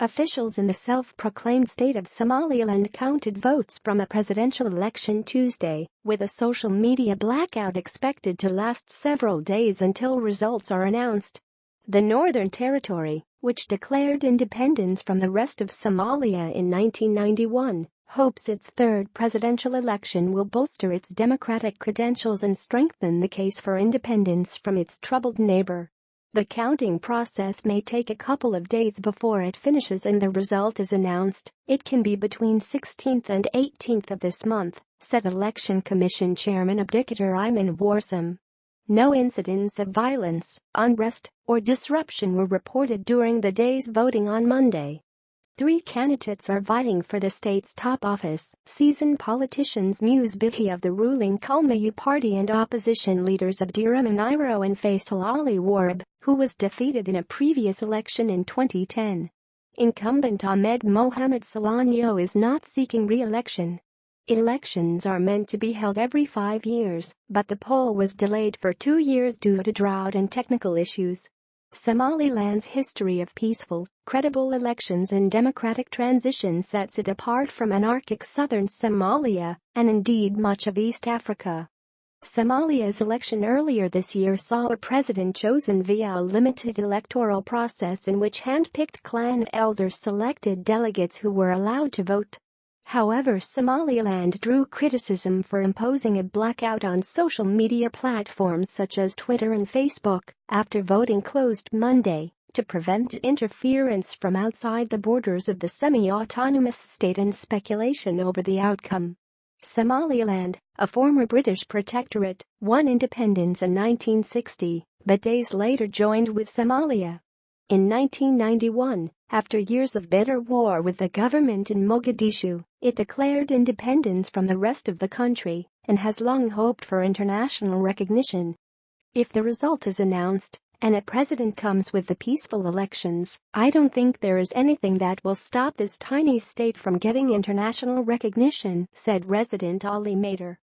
Officials in the self-proclaimed state of Somaliland counted votes from a presidential election Tuesday, with a social media blackout expected to last several days until results are announced. The Northern Territory, which declared independence from the rest of Somalia in 1991, hopes its third presidential election will bolster its democratic credentials and strengthen the case for independence from its troubled neighbor. The counting process may take a couple of days before it finishes and the result is announced. It can be between 16th and 18th of this month, said Election Commission Chairman Abdikadir Iman Warsame. No incidents of violence, unrest, or disruption were reported during the day's voting on Monday. 3 candidates are vying for the state's top office: seasoned politicians Muse Bihi of the ruling Kulmiye party and opposition leaders Abdirahman and Faysal Warabe, who was defeated in a previous election in 2010. Incumbent Ahmed Mohamud Silaanyo is not seeking re-election. Elections are meant to be held every 5 years, but the poll was delayed for 2 years due to drought and technical issues. Somaliland's history of peaceful, credible elections and democratic transition sets it apart from anarchic southern Somalia, and indeed much of East Africa. Somalia's election earlier this year saw a president chosen via a limited electoral process in which hand-picked clan elders selected delegates who were allowed to vote. However, Somaliland drew criticism for imposing a blackout on social media platforms such as Twitter and Facebook after voting closed Monday to prevent interference from outside the borders of the semi-autonomous state and speculation over the outcome. Somaliland, a former British protectorate, won independence in 1960, but days later joined with Somalia. In 1991, after years of bitter war with the government in Mogadishu, it declared independence from the rest of the country and has long hoped for international recognition. If the result is announced and a president comes with the peaceful elections, I don't think there is anything that will stop this tiny state from getting international recognition, said resident Ali Mater.